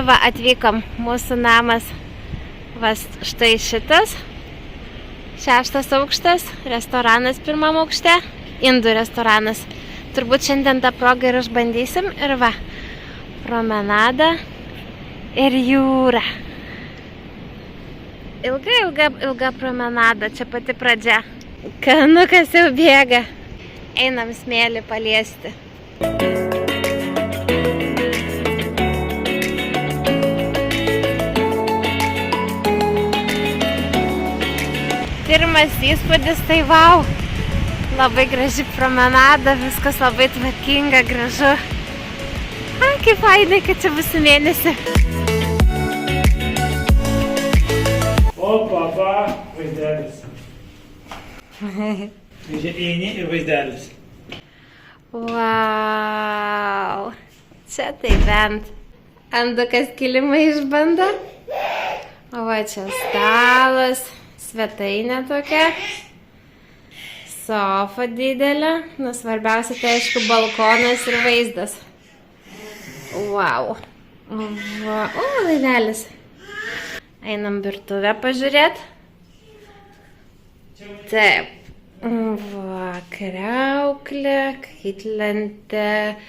Nu va, atvykom. Mūsų namas. Va, štai šitas. 6 aukštas. Restoranas 1 aukšte. Indų restoranas. Turbūt šiandien tą progą ir išbandysim. Ir va, promenada ir jūra. Ilga promenada. Čia pati pradžia. Kanukas jau bėga. Einam smėlį paliesti. Pirmas įspūdis, tai vau, labai graži promenada, viskas labai tvarkinga, gražu. Kaip fainai, kad čia bus mėnesį. Opa, vaizdelis. Eini ir vaizdelis. Vau, čia tai bent. Andukas kilimą išbando. O va, čia stalas. Svetainė tokia, sofa didelė, svarbiausia tai aišku balkonas ir vaizdas. Vau. Va. O, laivelis. Einam virtuvę pažiūrėt. Taip. Va, kriauklė, kaitlentė,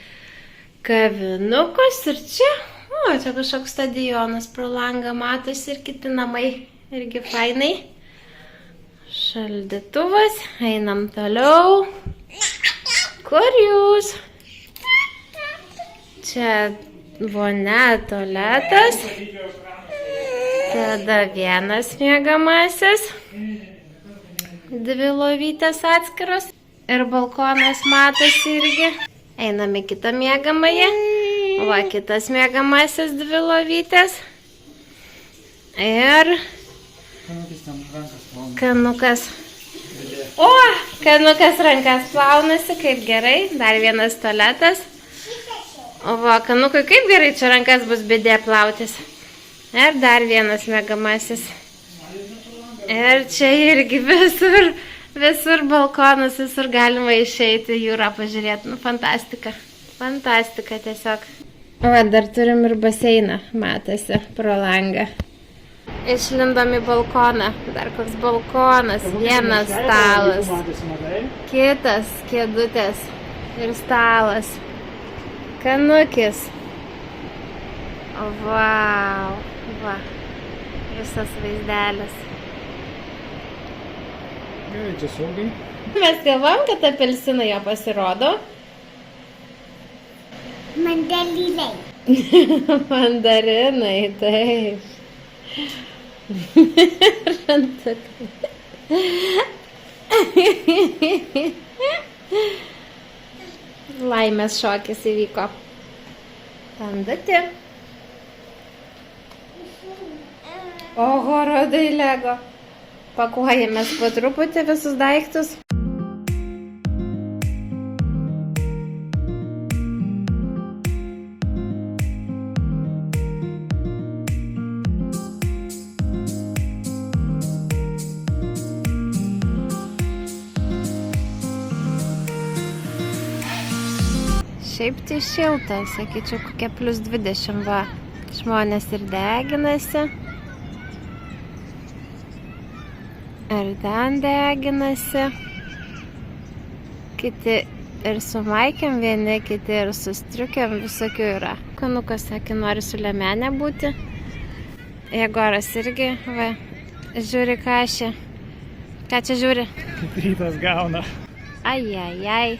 kavinukas ir čia. O, čia kažkoks stadionas pro langą matosi ir kiti namai. Irgi fainai. Šaldytuvas, einam toliau. Kur jūs? Čia vonia, tualetas. Tada vienas miegamasis. 2 lovytės atskiros. Ir balkonas matosi irgi. Einam į kitą miegamąją. Va, kitas miegamasis 2 lovytės. Ir kanukas. O, kanukas rankas plaunasi, kaip gerai. Dar vienas tualetas. O va, kanukui kaip gerai čia rankas bus bidė plautis. Ir dar vienas miegamasis. Ir čia irgi visur balkonas, visur galima išeiti jūrą pažiūrėti. Nu, fantastika. Fantastika tiesiog. O, dar turim ir baseiną, matosi, pro langą. Išlindom į balkoną. Dar koks balkonas. Vienas stalas. Kitas kėdutės. Ir stalas. Kanukis. Vau. Va. Visas vaizdelis. Gerai, čia saugiai. Mes galvom, kad apelsinai jo pasirodo. Mandarinai. Mandarinai, taip. Rantukai. Laimės šokis įvyko. Pandati. Oho, rodai Lego. Pakuojamės po truputį visus daiktus. Šiaip tai šilta, sakyčiau, kokie +20 va. Žmonės ir deginasi. Ir ten deginasi. Kiti ir su maikėm vieni, kiti ir su striukėm, visokių yra. Kanukas sakė, nori su liemenė būti. Jegoras irgi, va, žiūri kašį. Ką čia žiūri? Kaip rytas gauna. Ai.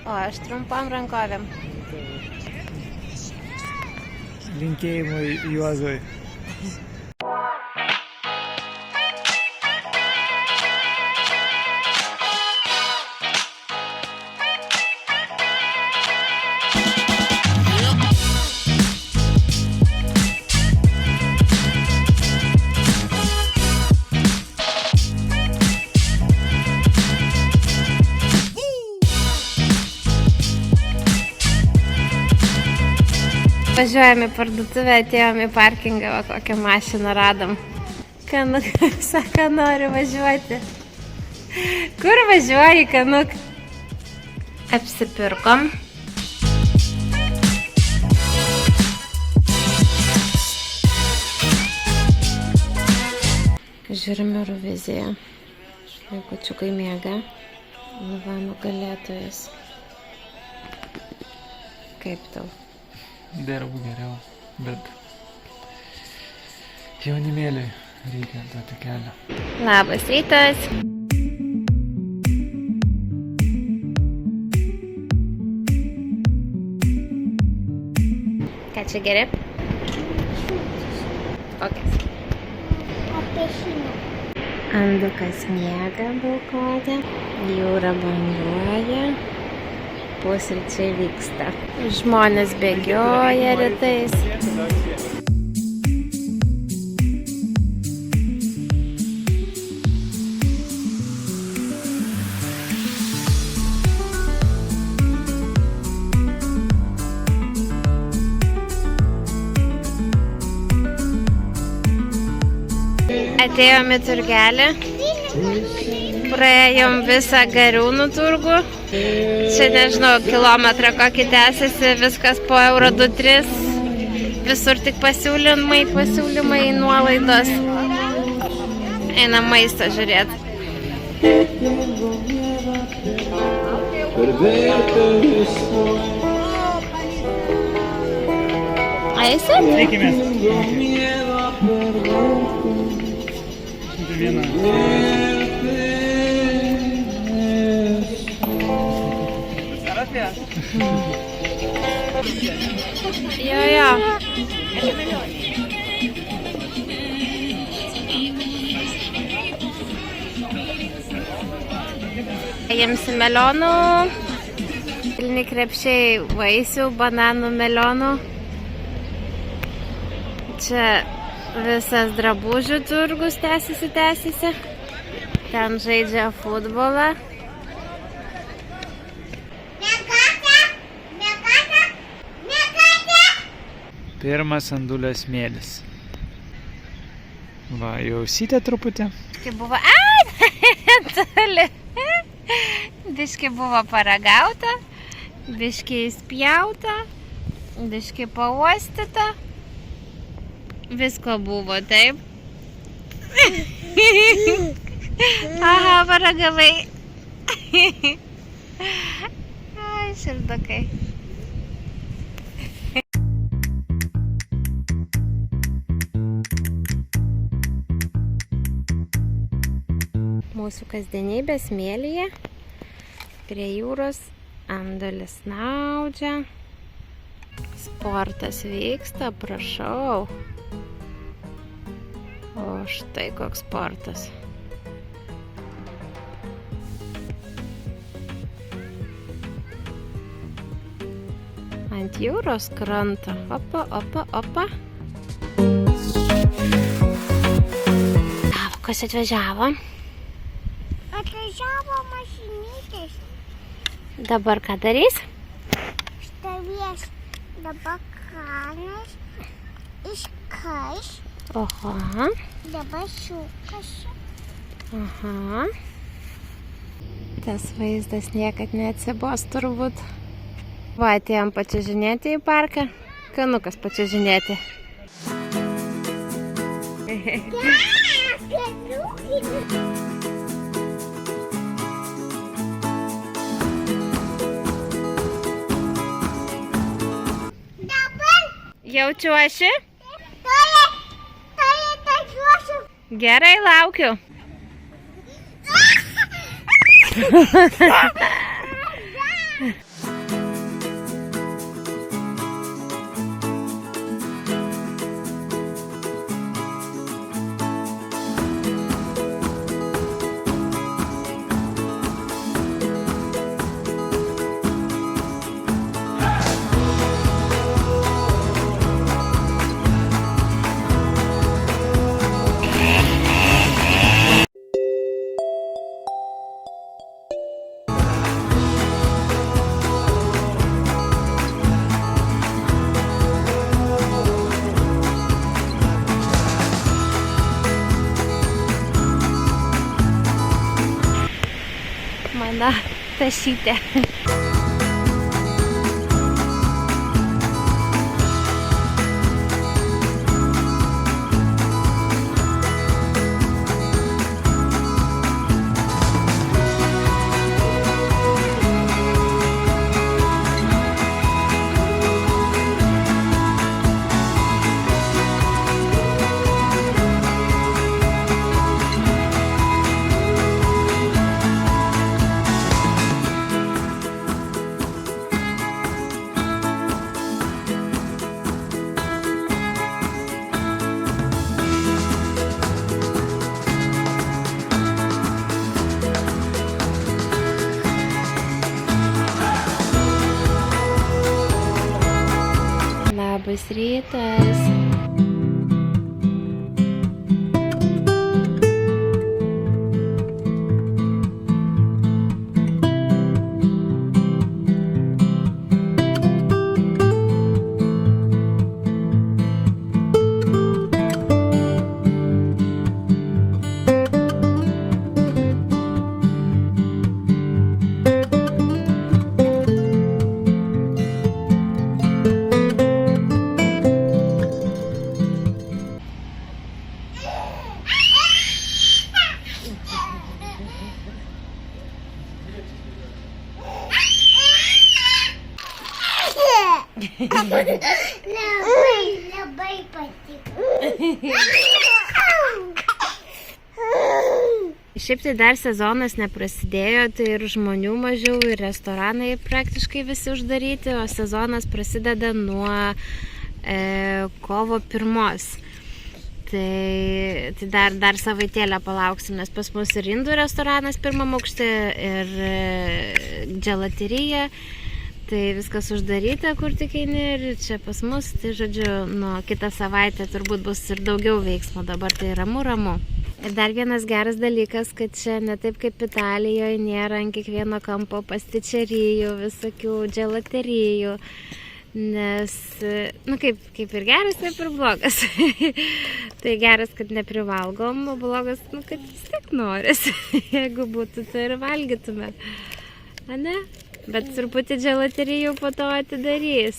O, aš trumpam rankovėm. Linkėjimui Juozui. Važiuojame į parduotuvę, atėjome į parkingą, va kokią mašiną radom. Kanukas sako, noriu važiuoti. Kur važiuoji, Kanuk? Apsipirkom. žiūrim Euroviziją. Vaikučiukai miega. Nu va, nugalėtojas. Kaip tau? Dar geriau, bet jaunimėliui reikia duoti kelią. Labas rytas. Ką čia geri? Kokias? Andukas miega balkone, jūra banguoja, pusryčiai vyksta. Žmonės bėgioja rytais. Atėjom į turgelį, praėjom visą Gariūnų turgų, čia nežinau, kilometrą kokį tęsiasi, viskas po euro 2-3, visur tik pasiūlymai, nuolaidos, einam maisto žiūrėti. Eisit? Eikimės. Vieną. Jo. Jiems melionų, pilni krepšiai vaisių, bananų, melionų. Čia visas drabužių turgus tęsiasi. Ten žaidžia futbolą. Pirmas Andulio smėlis. Va, jau sitė truputį. Biški buvo... Toli. Biški buvo paragauta, biški įspjauta, biški pauostyta. Visko buvo, taip? Aha, paragavai. Ai, šildokai. Mūsų kasdienybė smėlyje, prie jūros, Andulis snaudžia. Sportas vyksta, prašau. O štai koks sportas. Ant jūros kranto. Opa. Kas atvažiavo? Atvažiavo mašinytės. Dabar ką darys? Stovės dabar kranas, iškais, Oho. dabar sukasi. Aha. Tas vaizdas niekad neatsibos turbūt. Va, atėjom pačiužinėti į parką. Kanukas pačiužinėti. Jaučiuosi? Gerai, laukiu. Mano tašytė. Labai patiko. Šiaip tai dar sezonas neprasidėjo, tai ir žmonių mažiau, ir restoranai praktiškai visi uždaryti, o sezonas prasideda nuo kovo 1. Tai dar savaitėlę palauksim, nes pas mus ir indų restoranas 1 aukšte, ir dželaterija. Tai viskas uždaryta, kur tik eini, ir čia pas mus, tai žodžiu, nuo kitą savaitę turbūt bus ir daugiau veiksmo, dabar tai ramu. Ir dar vienas geras dalykas, kad čia ne taip kaip Italijoje nėra ant kiekvieno kampo pastičerijų, visokių dželaterijų, nes, kaip ir geras, taip ir blogas. Tai geras, kad neprivalgom, o blogas, kad vis tiek noris. Jeigu būtų, tai ir valgytume. Ane? Bet truputį dželaterijų po to atidarys.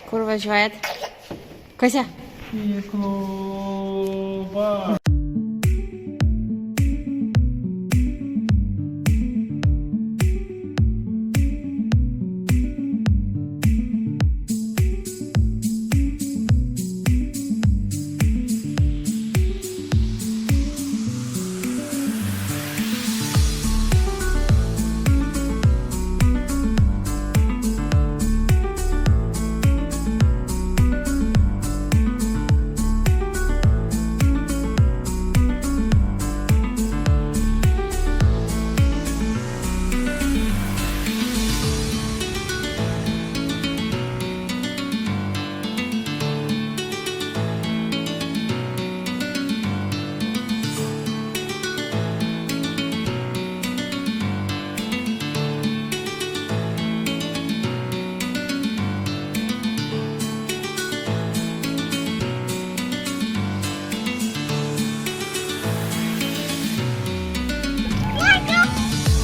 Kur važiuojat? Kas čia? Į klubą.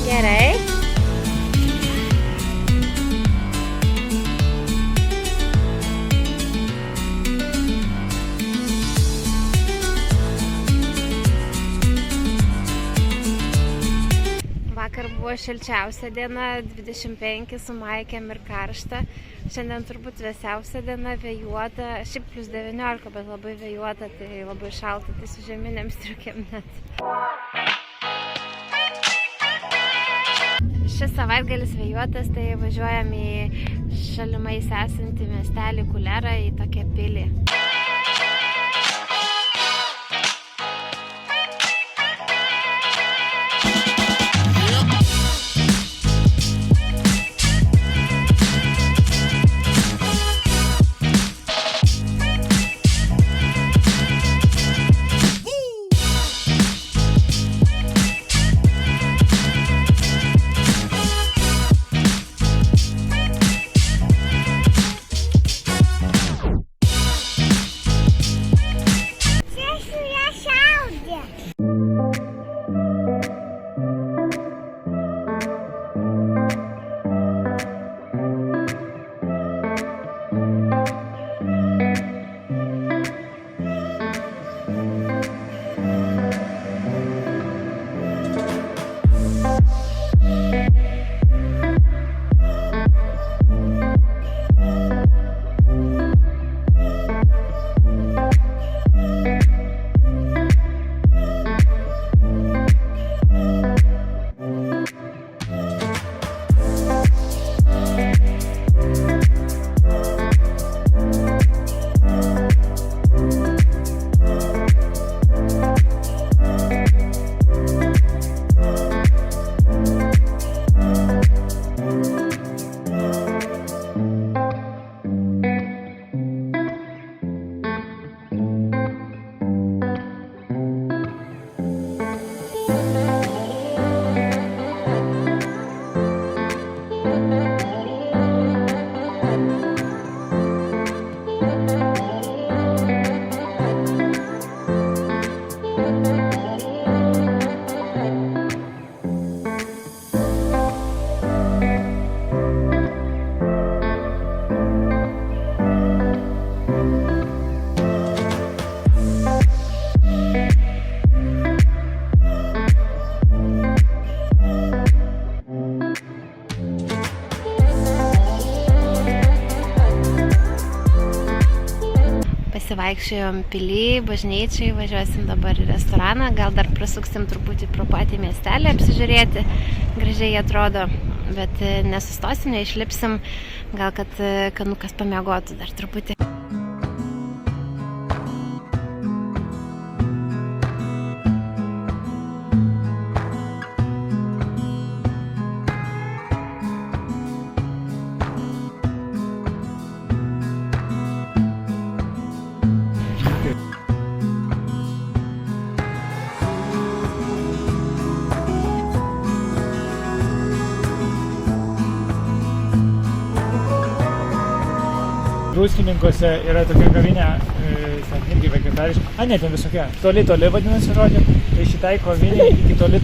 Gerai. Vakar buvo šilčiausia diena, 25 su maikėm ir karšta. Šiandien turbūt vėsiausia diena, vėjuota, šiaip plus 19, bet labai vėjuota, tai labai šalta, tai su žieminėm striukėm net. Šis savaitgalis vėjuotas, tai važiuojam į šalimais esantį miestelį Kulerą, į tokią pilį. pasivaikščiojom pily, bažnyčiai, važiuosim dabar į restoraną, gal dar prasuksim truputį pro patį miestelį apsižiūrėti, gražiai atrodo, bet nesustosim, neišlipsim, gal kad Kanukas pamiegotų dar truputį. Druskininkuose yra tokia kavinė, ten irgi vegetariška. Ne, ten visokia. Toli vadinasi žodžiu. Tai šitai kavinė iki toli.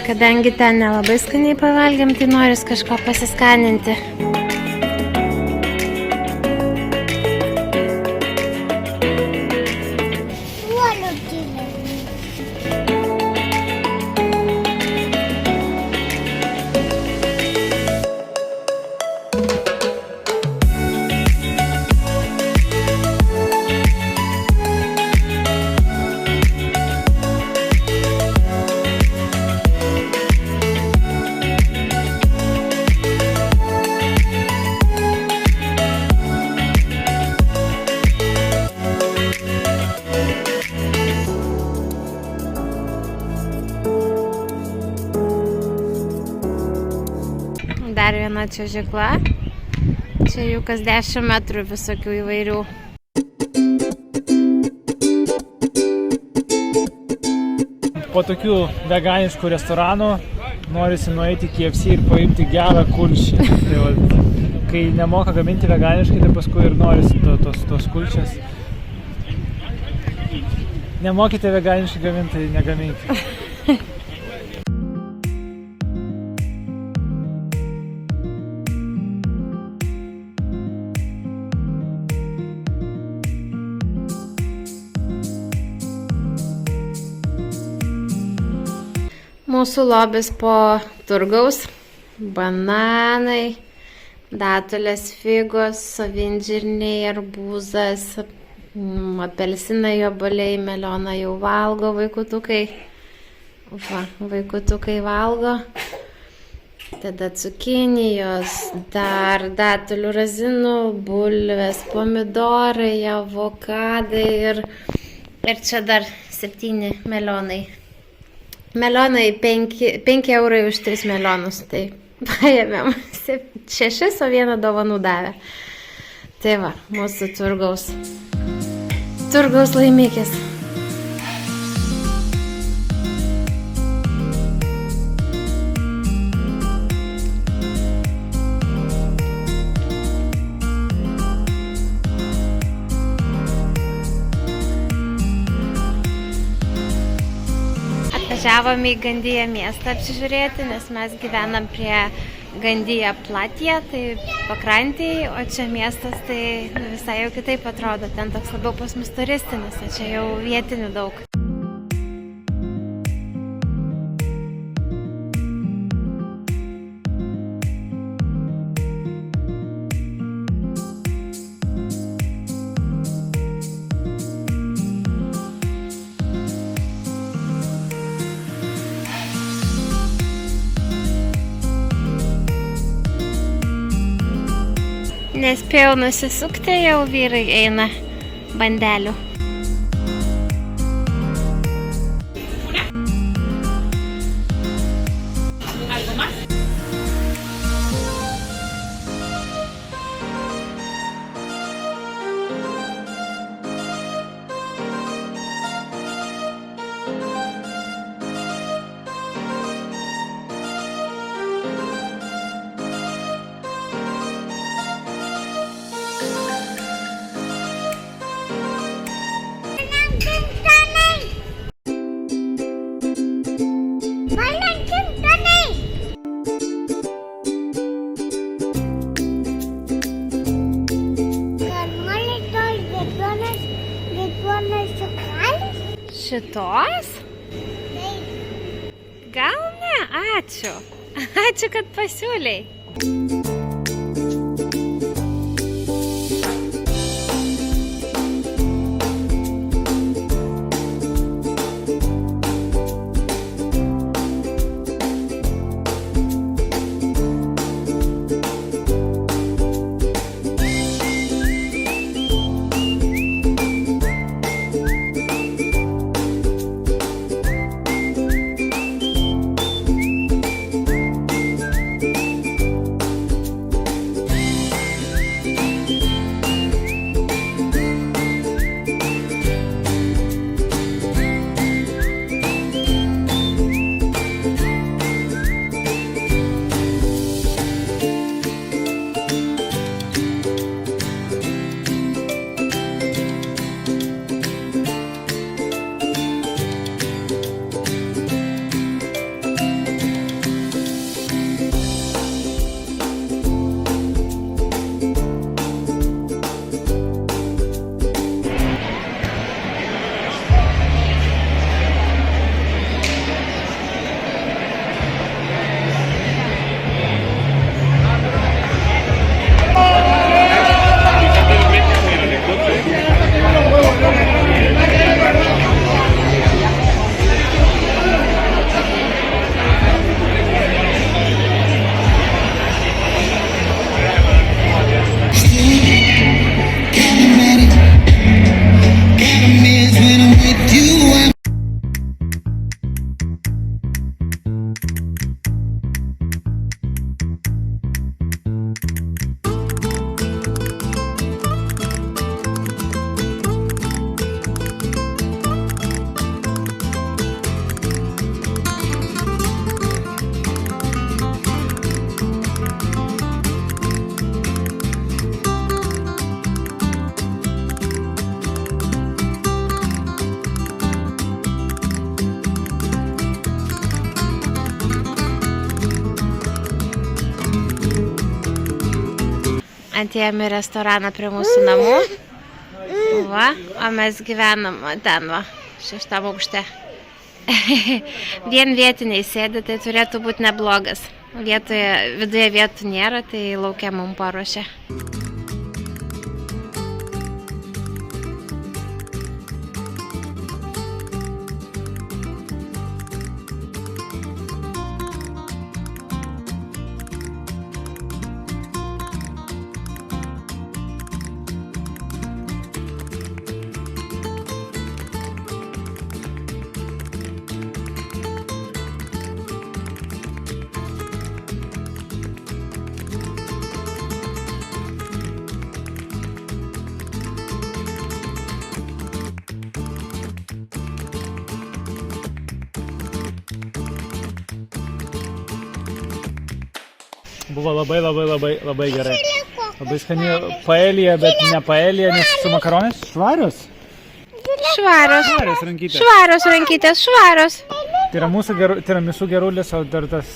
Kadangi ten nelabai skaniai pavalgiam, tai noris kažko pasiskaninti. Dar viena čiuožykla. Čia jau kas 10 metrų visokių įvairių. Po tokių veganiškų restoranų norisi nueiti į KFC ir paimti gerą kulšį. Tai va, kai nemoka gaminti veganiškai, tai paskui ir norisi tos kulšės. Nemokite veganiškai gaminti, tai negaminkite. Mūsų lobis po turgaus. Bananai, datulės, figos, avinžirniai, arbūzas, apelsinai, obuoliai, melioną jau valgo vaikutukai. Va, vaikutukai valgo. Tada cukinijos, dar datulių, razinų, bulvės, pomidorai, avokadai ir čia dar 7 melionai. Melionai 5 eurai už 3 melionus, tai paėmėm 6, o 1 dovanų davė. Tai va, mūsų turgaus laimikis. Važiavom į Gandiją miestą apsižiūrėti, nes mes gyvenam prie Gandiją Platyje, tai pakrantėje, o čia miestas tai visai jau kitaip atrodo, ten toks labiau pas mus turistinis, o čia jau vietinių daug. Nespėjau nusisukti, jau vyrai eina bandelių. Šitos? Gal ne? Ačiū. Ačiū, kad pasiūlei. Atėjome į restoraną prie mūsų namų. Va, o mes gyvenam ten va, 6 aukšte. Vien vietiniai sėdi, tai turėtų būti neblogas. Viduje vietų nėra, tai laukia mums paruošė. Buvo labai gerai. Labai skani paelija, bet ne paelija, nes su makaronais švarios. Švarios. Švarios rankytės. Švarios rankytės, švarios. Tiramisų gerulis, o dar tas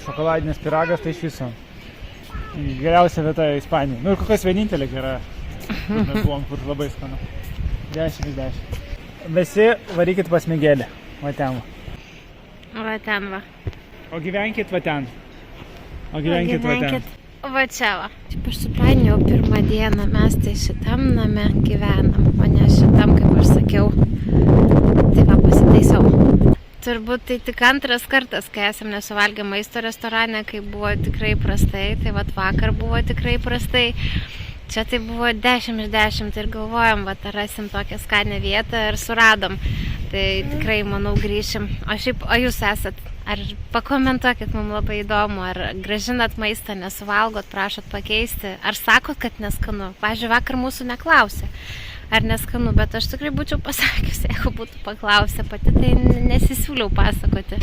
šokoladinis pyragas, tai iš viso. Geriausia vieta Ispanija. Nu ir kokias vienintelė gera. Mes buvom, kur labai skanu. 10 iš 10. Visi varykit pas Migelį. Va ten va. Va ten va. O gyvenkit va ten. O gyvenkit va ten. Va čia va. Taip aš supainiau pirmą dieną, mes tai šitam name gyvenam, o ne šitam, kaip aš sakiau. Tai va pasitaisiau. Turbūt tai tik antras kartas, kai esam nesuvalgę maisto restorane, kai buvo tikrai prastai. Tai va vakar buvo tikrai prastai. Čia tai buvo 10 iš 10 ir galvojom, va rasim tokią skanę vietą ir suradom. Tai tikrai, manau, grįšim. O šiaip, o jūs esat? Ar pakomentuokit, mums labai įdomu, ar grąžinat maistą, nesuvalgot, prašot pakeisti, ar sakot, kad neskanu. Pavyzdžiui, vakar mūsų neklausė, ar neskanu, bet aš tikrai būčiau pasakiusi, jeigu būtų paklausę, pati tai nesisiūliau pasakoti.